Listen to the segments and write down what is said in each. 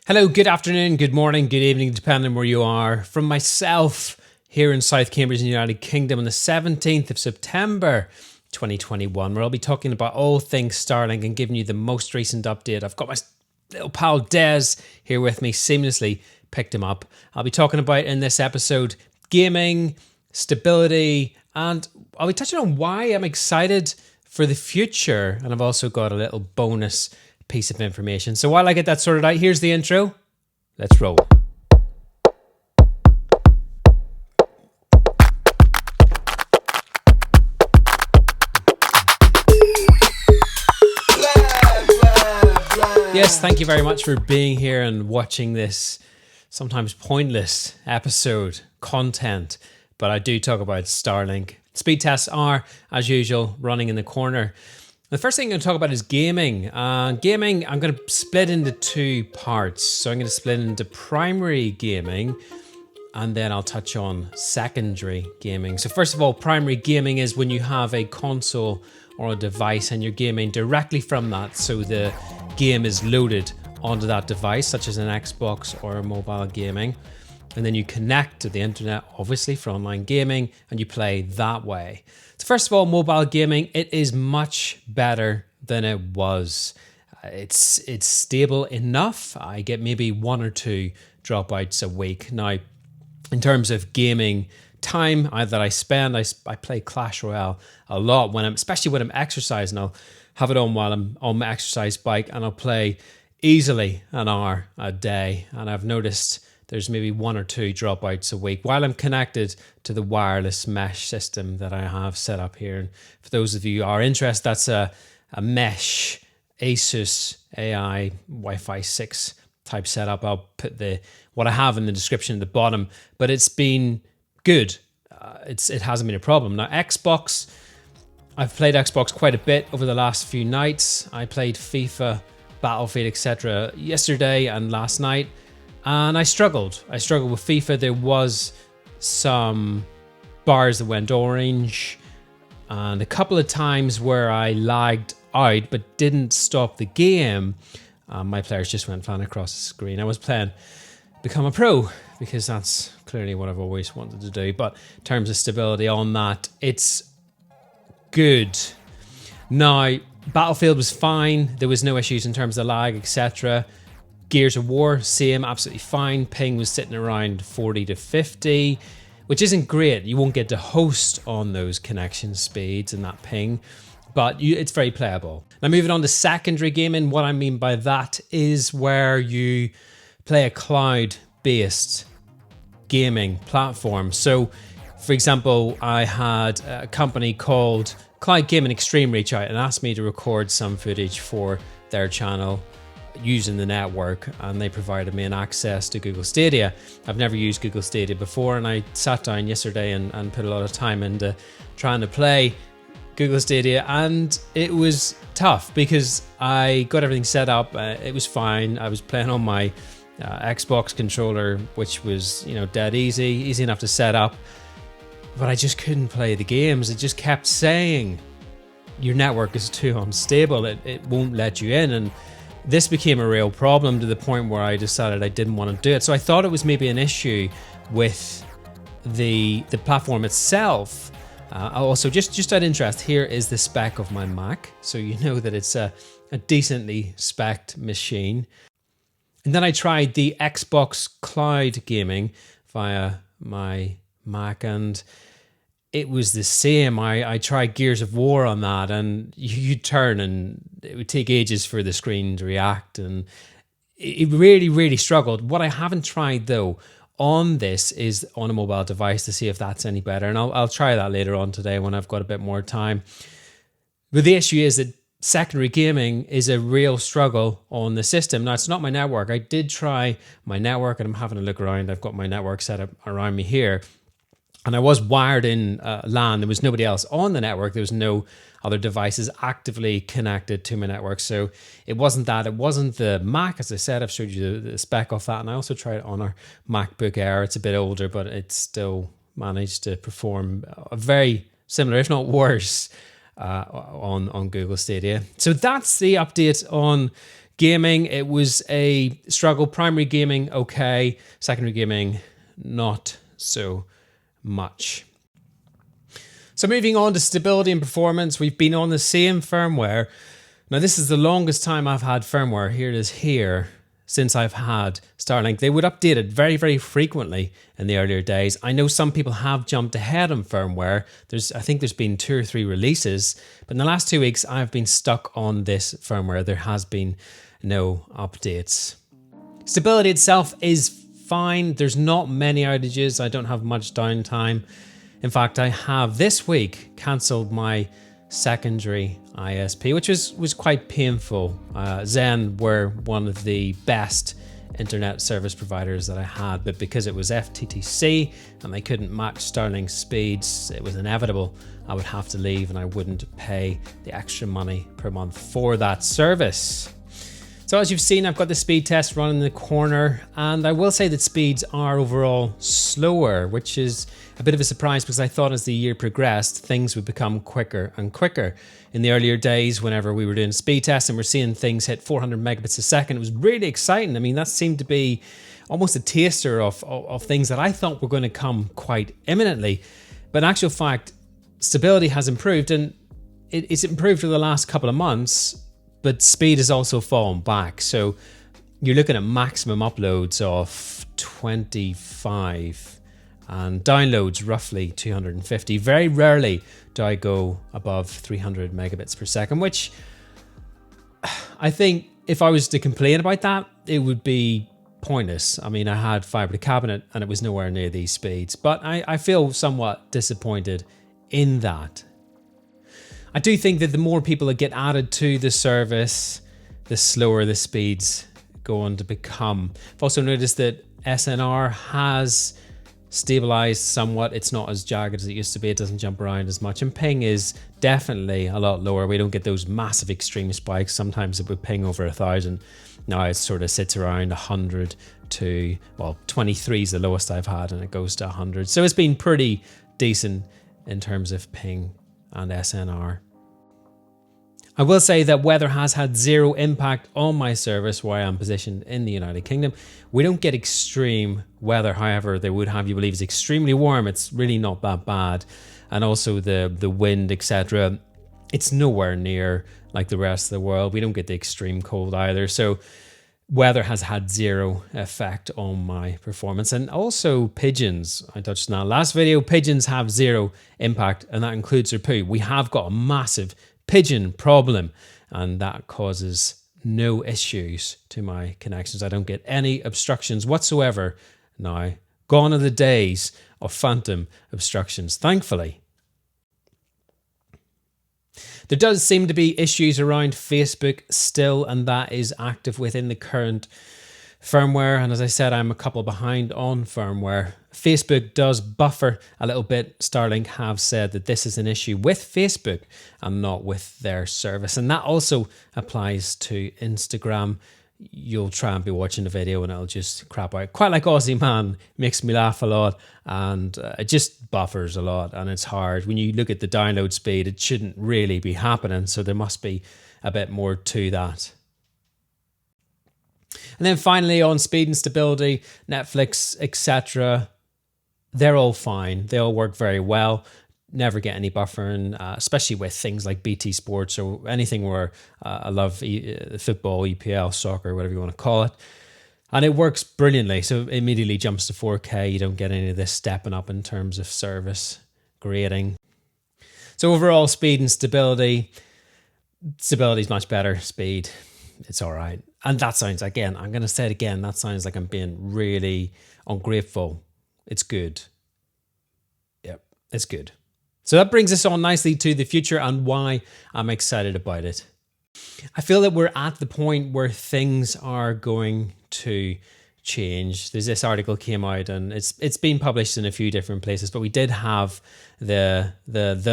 Hello, good afternoon, good morning, good evening, depending on where you are. From myself here in South Cambridge in the United Kingdom on the 17th of September 2021, where I'll be talking about all things Starlink and giving you the most recent update. I've got my little pal Des here with me, seamlessly picked him up. I'll be talking about in this episode gaming, stability, and I'll be touching on why I'm excited for the future. And I've also got a little bonus piece of information. So while I get that sorted out, here's the intro. Let's roll. Yes, thank you very much for being here and watching this sometimes pointless episode content, but I do talk about Starlink. Speed tests are, as usual, running in the corner. The first thing I'm going to talk about is gaming. Gaming, I'm going to split into two parts. So I'm going to split into primary gaming, and then I'll touch on secondary gaming. So first of all, primary gaming is when you have a console or a device and you're gaming directly from that. So the game is loaded onto that device, such as an Xbox or a mobile gaming. And then you connect to the internet, obviously, for online gaming, and you play that way. So first of all, mobile gaming, it is much better than it was. It's stable enough. I get maybe one or two dropouts a week. Now, in terms of gaming time that I spend, I play Clash Royale a lot, especially when I'm exercising. I'll have it on while I'm on my exercise bike, and I'll play easily an hour a day. And I've noticed there's maybe one or two dropouts a week while I'm connected to the wireless mesh system that I have set up here. And for those of you who are interested, that's a mesh Asus AI Wi-Fi 6 type setup. I'll put what I have in the description at the bottom, but it's been good. It hasn't been a problem. Now, Xbox, I've played Xbox quite a bit over the last few nights. I played FIFA, Battlefield, etc. yesterday and last night. And I struggled with FIFA. There was some bars that went orange and a couple of times where I lagged out but didn't stop the game. My players just went flying across the screen. I was playing Become a Pro because that's clearly what I've always wanted to do. But in terms of stability on that, it's good. Now, Battlefield was fine. There was no issues in terms of lag, etc. Gears of War, same, absolutely fine. Ping was sitting around 40 to 50, which isn't great. You won't get to host on those connection speeds and that ping, but it's very playable. Now, moving on to secondary gaming, what I mean by that is where you play a cloud-based gaming platform. So, for example, I had a company called Cloud Gaming Extreme reach out and asked me to record some footage for their channel using the network, and they provided me an access to Google Stadia. I've never used Google Stadia before, and I sat down yesterday and put a lot of time into trying to play Google Stadia, and it was tough because I got everything set up. It was fine. I was playing on my Xbox controller, which was, dead easy enough to set up, but I just couldn't play the games. It just kept saying your network is too unstable. It won't let you in, and this became a real problem to the point where I decided I didn't want to do it. So I thought it was maybe an issue with the platform itself. Also, just out of interest, here is the spec of my Mac. So you know that it's a decently spec'd machine. And then I tried the Xbox Cloud Gaming via my Mac, and it was the same. I tried Gears of War on that, and you'd turn and it would take ages for the screen to react, and it really, really struggled. What I haven't tried, though, on this is on a mobile device to see if that's any better, and I'll try that later on today when I've got a bit more time. But the issue is that secondary gaming is a real struggle on the system. Now, it's not my network. I did try my network, and I'm having a look around. I've got my network set up around me here. And I was wired in LAN. There was nobody else on the network. There was no other devices actively connected to my network. So it wasn't that. It wasn't the Mac. As I said, I've showed you the spec of that. And I also tried it on our MacBook Air. It's a bit older, but it still managed to perform a very similar, if not worse, on Google Stadia. So that's the update on Gaming, it was a struggle. Primary gaming, okay. Secondary gaming, not so much. So moving on to stability and performance, we've been on the same firmware. Now this is the longest time I've had firmware, here it is here, since I've had Starlink. They would update it very, very frequently in the earlier days. I know some people have jumped ahead on firmware. I think there's been 2 or 3 releases, but in the last 2 weeks I've been stuck on this firmware. There has been no updates. Stability itself is fine. There's not many outages. I don't have much downtime. In fact, I have this week cancelled my secondary ISP, which was quite painful. Zen were one of the best internet service providers that I had, but because it was FTTC and they couldn't match Starlink speeds, it was inevitable I would have to leave and I wouldn't pay the extra money per month for that service. So as you've seen, I've got the speed test running in the corner, and I will say that speeds are overall slower, which is a bit of a surprise because I thought as the year progressed, things would become quicker and quicker. In the earlier days, whenever we were doing speed tests and we're seeing things hit 400 megabits a second, it was really exciting. I mean, that seemed to be almost a taster of things that I thought were going to come quite imminently. But in actual fact, stability has improved, and it's improved for the last couple of months, but speed has also fallen back. So you're looking at maximum uploads of 25 and downloads roughly 250. Very rarely do I go above 300 megabits per second, which I think if I was to complain about that, it would be pointless. I mean, I had fiber to cabinet and it was nowhere near these speeds, but I feel somewhat disappointed in that. I do think that the more people that get added to the service, the slower the speeds go on to become. I've also noticed that SNR has stabilized somewhat. It's not as jagged as it used to be. It doesn't jump around as much. And ping is definitely a lot lower. We don't get those massive extreme spikes. Sometimes it would ping over 1,000. Now it sort of sits around 100 to, well, 23 is the lowest I've had, and it goes to 100. So it's been pretty decent in terms of ping and SNR. I will say that weather has had zero impact on my service where I am positioned in the United Kingdom. We don't get extreme weather, however, they would have you believe it's extremely warm. It's really not that bad. And also the wind, etc. It's nowhere near like the rest of the world. We don't get the extreme cold either. So weather has had zero effect on my performance. And also pigeons, I touched on that last video, pigeons have zero impact, and that includes their poo. We have got a massive pigeon problem, and that causes no issues to my connections. I don't get any obstructions whatsoever now. Gone are the days of phantom obstructions, thankfully. There does seem to be issues around Facebook still, and that is active within the current firmware. And as I said, I'm a couple behind on firmware. Facebook does buffer a little bit. Starlink have said that this is an issue with Facebook and not with their service. And that also applies to Instagram. You'll try and be watching the video and it'll just crap out. Quite like Aussie Man, makes me laugh a lot, and it just buffers a lot, and it's hard. When you look at the download speed, it shouldn't really be happening, so there must be a bit more to that. And then finally on speed and stability, Netflix, etc., they're all fine. They all work very well. Never get any buffering, especially with things like BT Sports or anything where I love football, EPL, soccer, whatever you want to call it. And it works brilliantly. So it immediately jumps to 4K. You don't get any of this stepping up in terms of service grading. So overall speed and stability is much better. Speed, it's all right. And that sounds, again, I'm going to say it again, that sounds like I'm being really ungrateful. It's good. Yep, it's good. So that brings us on nicely to the future and why I'm excited about it. I feel that we're at the point where things are going to change. There's this article came out and it's been published in a few different places, but we did have the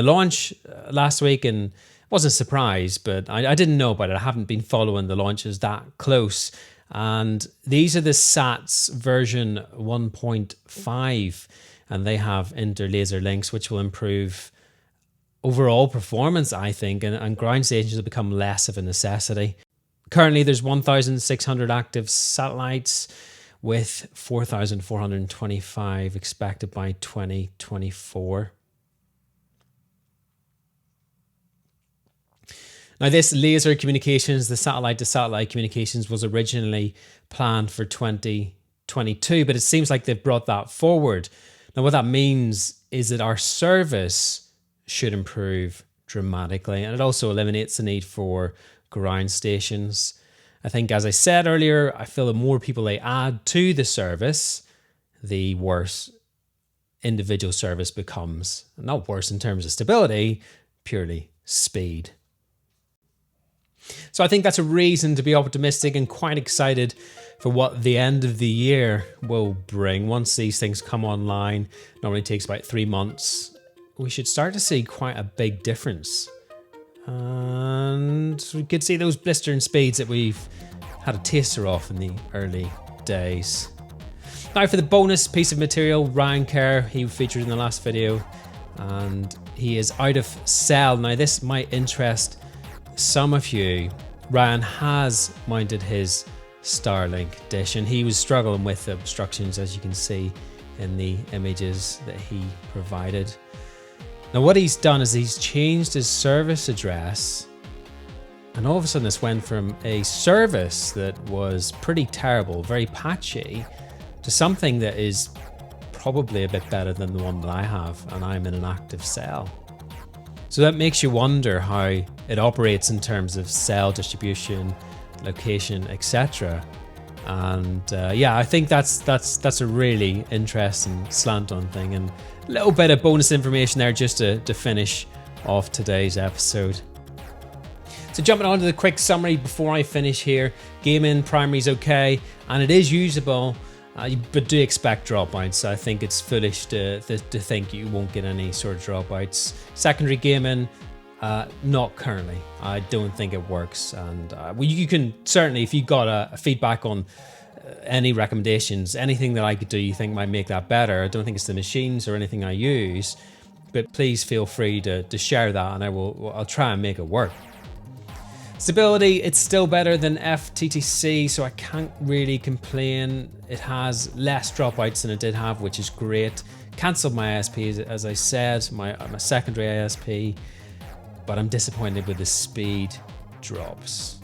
launch last week, and wasn't a surprise, but I didn't know about it. I haven't been following the launches that close. And these are the SATs version 1.5. And they have interlaser links, which will improve overall performance, I think, and ground stations will become less of a necessity. Currently, there's 1,600 active satellites with 4,425 expected by 2024. Now, this laser communications, the satellite-to-satellite communications, was originally planned for 2022, but it seems like they've brought that forward. Now, what that means is that our service should improve dramatically, and it also eliminates the need for ground stations. I think, as I said earlier, I feel the more people they add to the service, the worse individual service becomes. Not worse in terms of stability, purely speed. So I think that's a reason to be optimistic and quite excited for what the end of the year will bring. Once these things come online, normally takes about 3 months, we should start to see quite a big difference. And we could see those blistering speeds that we've had a taster of in the early days. Now for the bonus piece of material, Ryan Kerr, he featured in the last video, and he is out of cell. Now this might interest some of you. Ryan has mounted his Starlink dish and he was struggling with the obstructions, as you can see in the images that he provided. Now what he's done is he's changed his service address, and all of a sudden this went from a service that was pretty terrible, very patchy, to something that is probably a bit better than the one that I have, and I'm in an active cell. So that makes you wonder how it operates in terms of cell distribution, location, etc. And yeah, I think that's a really interesting slant on thing, and a little bit of bonus information there just to finish off today's episode. So jumping on to the quick summary before I finish here. Gaming primary is okay, and it is usable, but do expect dropouts. I think it's foolish to think you won't get any sort of dropouts. Secondary gaming, not currently. I don't think it works, and you can certainly, if you got a feedback on any recommendations, anything that I could do you think might make that better. I don't think it's the machines or anything I use, but please feel free to share that, and I'll try and make it work. Stability, it's still better than FTTC, so I can't really complain. It has less dropouts than it did have, which is great. Cancelled my ISP, as I said, my secondary ISP, but I'm disappointed with the speed drops.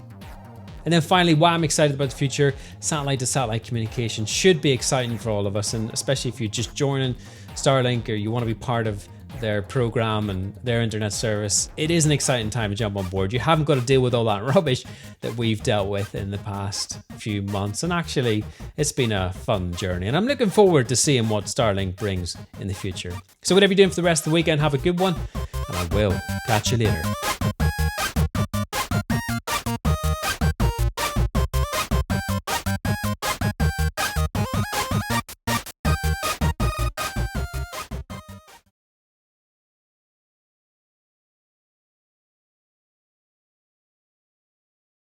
And then finally, why I'm excited about the future, satellite-to-satellite communication should be exciting for all of us, and especially if you're just joining Starlink or you want to be part of their program and their internet service. It is an exciting time to jump on board. You haven't got to deal with all that rubbish that we've dealt with in the past few months, and actually it's been a fun journey, and I'm looking forward to seeing what Starlink brings in the future. So whatever you're doing for the rest of the weekend, have a good one, and I will catch you later.